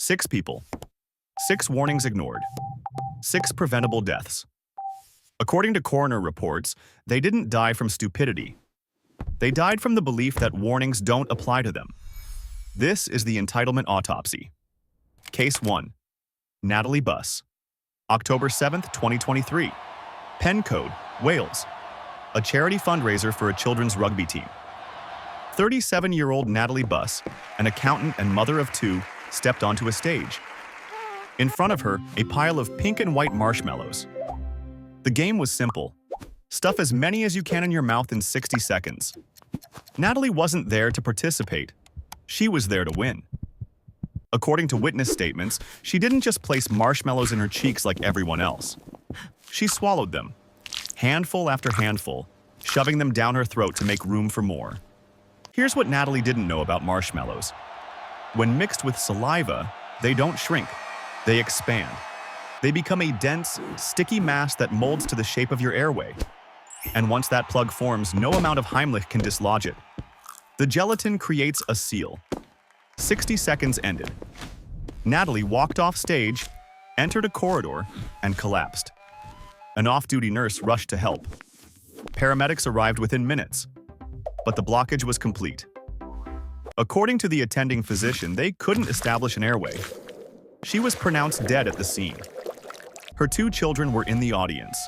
6 people. 6 warnings ignored. 6 preventable deaths. According to coroner reports, they didn't die from stupidity. They died from the belief that warnings don't apply to them. This is the entitlement autopsy. Case 1. Natalie Bus. October 7, 2023. Pen Code, Wales. A charity fundraiser for a children's rugby team. 37-year-old Natalie Bus, an accountant and mother of 2, stepped onto a stage. In front of her, a pile of pink and white marshmallows. The game was simple. Stuff as many as you can in your mouth in 60 seconds. Natalie wasn't there to participate. She was there to win. According to witness statements, she didn't just place marshmallows in her cheeks like everyone else. She swallowed them, handful after handful, shoving them down her throat to make room for more. Here's what Natalie didn't know about marshmallows. When mixed with saliva, they don't shrink. They expand. They become a dense, sticky mass that molds to the shape of your airway. And once that plug forms, no amount of Heimlich can dislodge it. The gelatin creates a seal. 60 seconds ended. Natalie walked off stage, entered a corridor, and collapsed. An off-duty nurse rushed to help. Paramedics arrived within minutes, but the blockage was complete. According to the attending physician, they couldn't establish an airway. She was pronounced dead at the scene. Her 2 children were in the audience.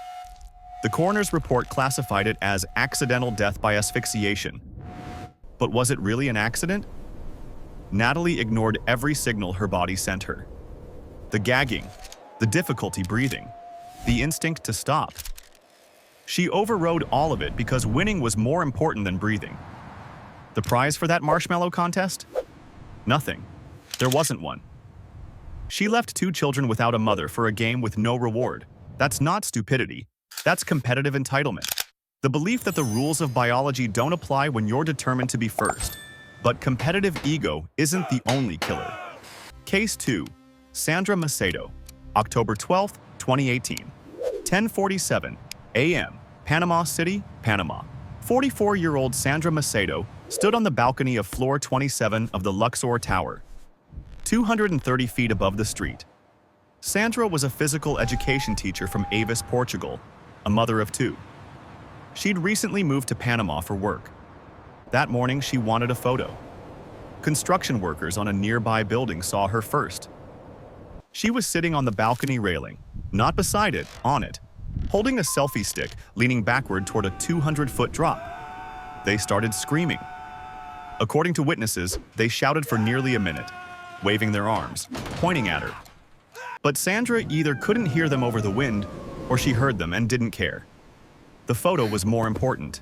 The coroner's report classified it as accidental death by asphyxiation. But was it really an accident? Natalie ignored every signal her body sent her. The gagging, the difficulty breathing, the instinct to stop. She overrode all of it because winning was more important than breathing. The prize for that marshmallow contest? Nothing. There wasn't one. She left 2 children without a mother for a game with no reward. That's not stupidity. That's competitive entitlement. The belief that the rules of biology don't apply when you're determined to be first. But competitive ego isn't the only killer. Case 2. Sandra Macedo. October 12, 2018. 10:47 a.m. Panama City, Panama. 44-year-old Sandra Macedo stood on the balcony of floor 27 of the Luxor Tower, 230 feet above the street. Sandra was a physical education teacher from Avis, Portugal, a mother of 2. She'd recently moved to Panama for work. That morning, she wanted a photo. Construction workers on a nearby building saw her first. She was sitting on the balcony railing, not beside it, on it, holding a selfie stick, leaning backward toward a 200-foot drop. They started screaming. According to witnesses, they shouted for nearly a minute, waving their arms, pointing at her. But Sandra either couldn't hear them over the wind, or she heard them and didn't care. The photo was more important.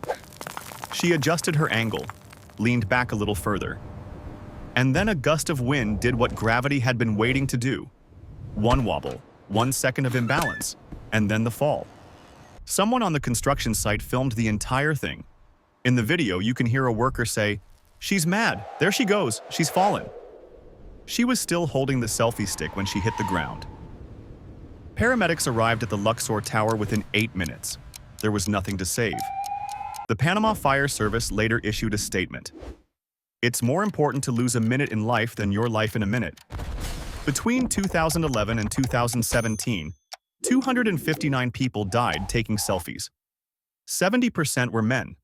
She adjusted her angle, leaned back a little further. And then a gust of wind did what gravity had been waiting to do. 1 wobble, 1 second of imbalance, and then the fall. Someone on the construction site filmed the entire thing. In the video, you can hear a worker say, "She's mad, there she goes, she's fallen." She was still holding the selfie stick when she hit the ground. Paramedics arrived at the Luxor Tower within 8 minutes. There was nothing to save. The Panama Fire Service later issued a statement. "It's more important to lose a minute in life than your life in a minute." Between 2011 and 2017, 259 people died taking selfies. 70% were men.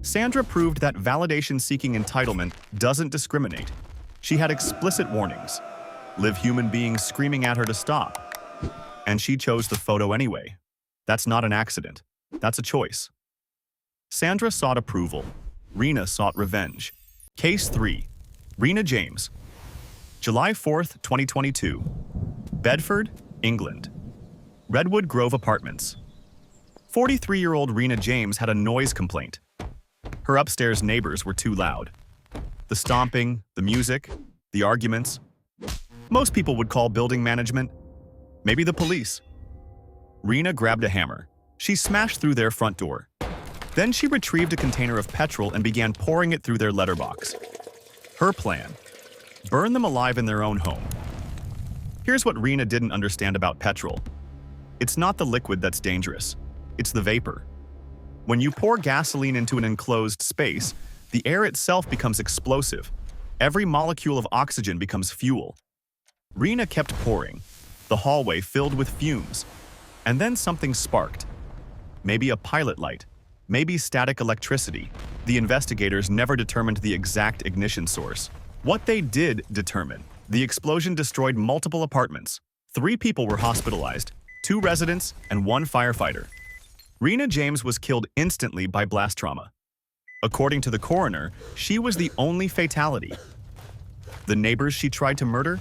Sandra proved that validation-seeking entitlement doesn't discriminate. She had explicit warnings, live human beings screaming at her to stop. And she chose the photo anyway. That's not an accident. That's a choice. Sandra sought approval. Reena sought revenge. Case 3. Reena James. July 4th, 2022. Bedford, England. Redwood Grove Apartments. 43-year-old Reena James had a noise complaint. Her upstairs neighbors were too loud. The stomping, the music, the arguments. Most people would call building management, maybe the police. Reena grabbed a hammer. She smashed through their front door. Then she retrieved a container of petrol and began pouring it through their letterbox. Her plan: burn them alive in their own home. Here's what Reena didn't understand about petrol. It's not the liquid that's dangerous. It's the vapor. When you pour gasoline into an enclosed space, the air itself becomes explosive. Every molecule of oxygen becomes fuel. Reena kept pouring, the hallway filled with fumes. And then something sparked. Maybe a pilot light, maybe static electricity. The investigators never determined the exact ignition source. What they did determine: the explosion destroyed multiple apartments. 3 people were hospitalized, 2 residents and 1 firefighter. Reena James was killed instantly by blast trauma. According to the coroner, she was the only fatality. The neighbors she tried to murder?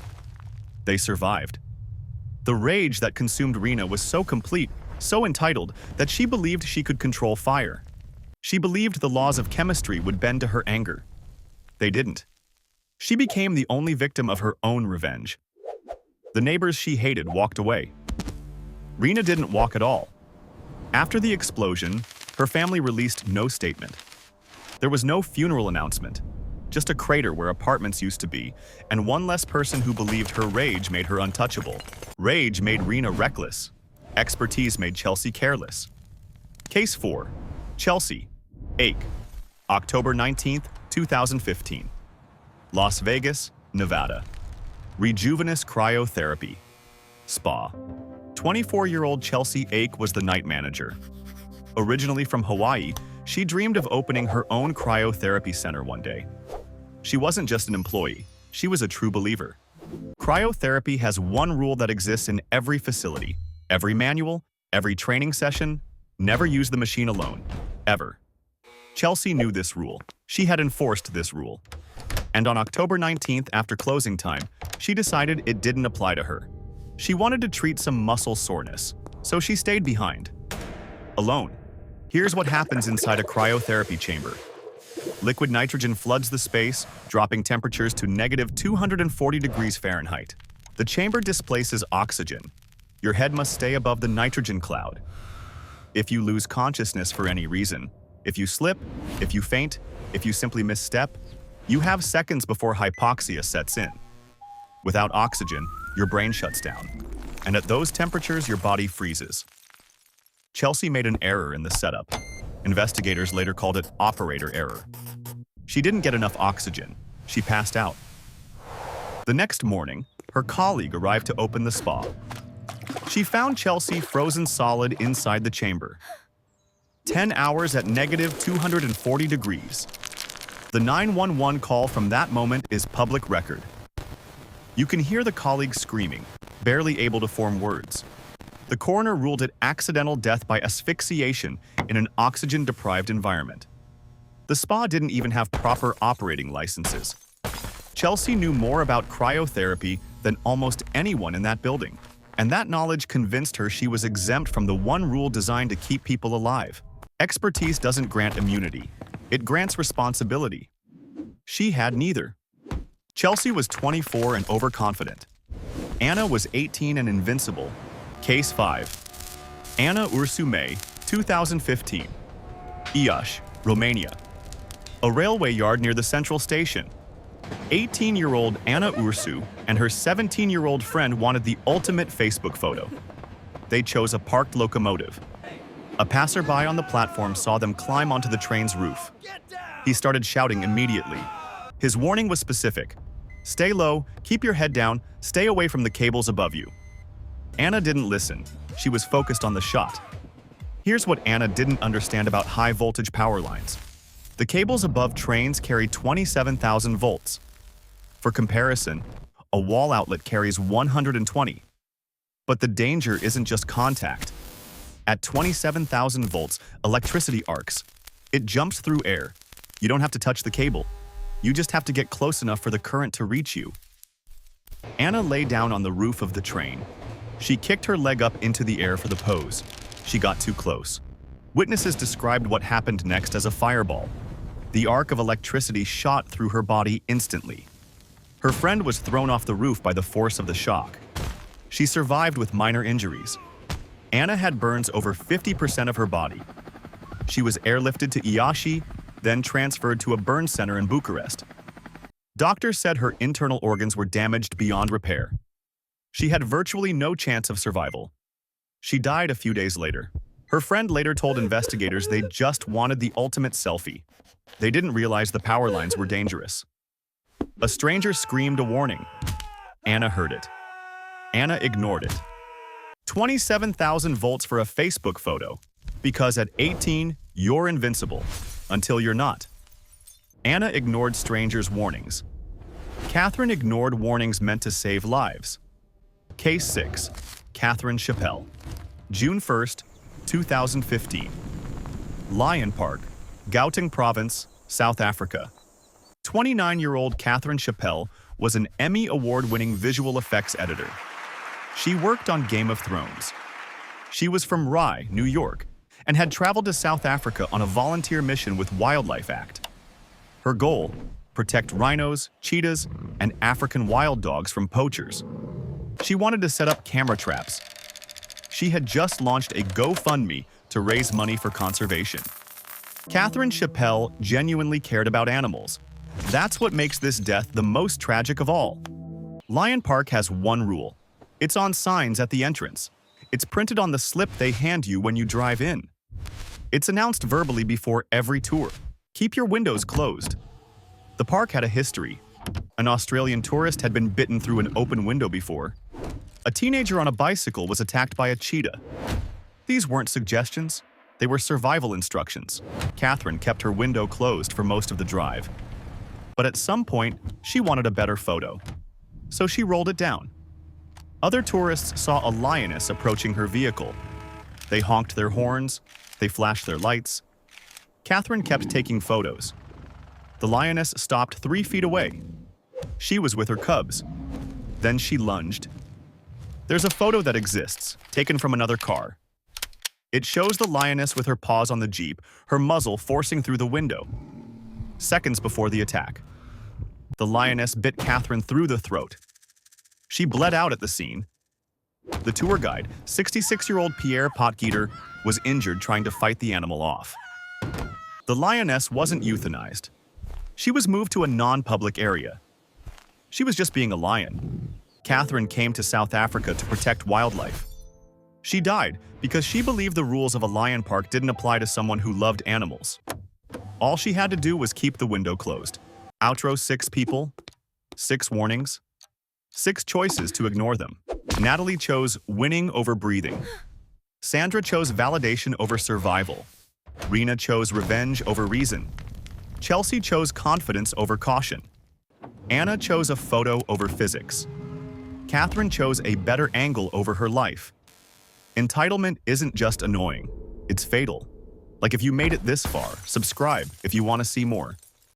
They survived. The rage that consumed Reena was so complete, so entitled, that she believed she could control fire. She believed the laws of chemistry would bend to her anger. They didn't. She became the only victim of her own revenge. The neighbors she hated walked away. Reena didn't walk at all. After the explosion, her family released no statement. There was no funeral announcement, just a crater where apartments used to be, and one less person who believed her rage made her untouchable. Rage made Reena reckless. Expertise made Chelsea careless. Case 4. Chelsea, Ake, October 19, 2015. Las Vegas, Nevada. Rejuvenous Cryotherapy. Spa. 24-year-old Chelsea Ake was the night manager. Originally from Hawaii, she dreamed of opening her own cryotherapy center one day. She wasn't just an employee, she was a true believer. Cryotherapy has one rule that exists in every facility, every manual, every training session: never use the machine alone, ever. Chelsea knew this rule. She had enforced this rule. And on October 19th, after closing time, she decided it didn't apply to her. She wanted to treat some muscle soreness, so she stayed behind. Alone. Here's what happens inside a cryotherapy chamber. Liquid nitrogen floods the space, dropping temperatures to negative 240 degrees Fahrenheit. The chamber displaces oxygen. Your head must stay above the nitrogen cloud. If you lose consciousness for any reason, if you slip, if you faint, if you simply misstep, you have seconds before hypoxia sets in. Without oxygen, your brain shuts down, and at those temperatures, your body freezes. Chelsea made an error in the setup. Investigators later called it operator error. She didn't get enough oxygen. She passed out. The next morning, her colleague arrived to open the spa. She found Chelsea frozen solid inside the chamber. 10 hours at negative 240 degrees. The 911 call from that moment is public record. You can hear the colleague screaming, barely able to form words. The coroner ruled it accidental death by asphyxiation in an oxygen-deprived environment. The spa didn't even have proper operating licenses. Chelsea knew more about cryotherapy than almost anyone in that building, and that knowledge convinced her she was exempt from the one rule designed to keep people alive. Expertise doesn't grant immunity. It grants responsibility. She had neither. Chelsea was 24 and overconfident. Anna was 18 and invincible. Case 5. Anna Ursu, May, 2015. Iași, Romania. A railway yard near the central station. 18-year-old Anna Ursu and her 17-year-old friend wanted the ultimate Facebook photo. They chose a parked locomotive. A passerby on the platform saw them climb onto the train's roof. He started shouting immediately. His warning was specific. Stay low, keep your head down, stay away from the cables above you. Anna didn't listen. She was focused on the shot. Here's what Anna didn't understand about high-voltage power lines. The cables above trains carry 27,000 volts. For comparison, a wall outlet carries 120. But the danger isn't just contact. At 27,000 volts, electricity arcs. It jumps through air. You don't have to touch the cable. You just have to get close enough for the current to reach you. Anna lay down on the roof of the train. She kicked her leg up into the air for the pose. She got too close. Witnesses described what happened next as a fireball. The arc of electricity shot through her body instantly. Her friend was thrown off the roof by the force of the shock. She survived with minor injuries. Anna had burns over 50% of her body. She was airlifted to Iași, then transferred to a burn center in Bucharest. Doctors said her internal organs were damaged beyond repair. She had virtually no chance of survival. She died a few days later. Her friend later told investigators they just wanted the ultimate selfie. They didn't realize the power lines were dangerous. A stranger screamed a warning. Anna heard it. Anna ignored it. 27,000 volts for a Facebook photo. Because at 18, you're invincible. Until you're not. Anna ignored strangers' warnings. Catherine ignored warnings meant to save lives. Case 6. Catherine Chappell. June 1st, 2015. Lion Park, Gauteng Province, South Africa. 29-year-old Catherine Chappell was an Emmy Award-winning visual effects editor. She worked on Game of Thrones. She was from Rye, New York, and had traveled to South Africa on a volunteer mission with Wildlife Act. Her goal: protect rhinos, cheetahs, and African wild dogs from poachers. She wanted to set up camera traps. She had just launched a GoFundMe to raise money for conservation. Catherine Chappell genuinely cared about animals. That's what makes this death the most tragic of all. Lion Park has one rule. It's on signs at the entrance. It's printed on the slip they hand you when you drive in. It's announced verbally before every tour. Keep your windows closed. The park had a history. An Australian tourist had been bitten through an open window before. A teenager on a bicycle was attacked by a cheetah. These weren't suggestions. They were survival instructions. Catherine kept her window closed for most of the drive. But at some point, she wanted a better photo. So she rolled it down. Other tourists saw a lioness approaching her vehicle. They honked their horns. They flashed their lights. Catherine kept taking photos. The lioness stopped 3 feet away. She was with her cubs. Then she lunged. There's a photo that exists, taken from another car. It shows the lioness with her paws on the Jeep, her muzzle forcing through the window. Seconds before the attack, the lioness bit Catherine through the throat. She bled out at the scene. The tour guide, 66-year-old Pierre Potgieter, was injured trying to fight the animal off. The lioness wasn't euthanized. She was moved to a non-public area. She was just being a lion. Catherine came to South Africa to protect wildlife. She died because she believed the rules of a lion park didn't apply to someone who loved animals. All she had to do was keep the window closed. Outro: 6 people, 6 warnings, 6 choices to ignore them. Natalie chose winning over breathing. Sandra chose validation over survival. Reena chose revenge over reason. Chelsea chose confidence over caution. Anna chose a photo over physics. Catherine chose a better angle over her life. Entitlement isn't just annoying, it's fatal. Like, if you made it this far, subscribe if you want to see more.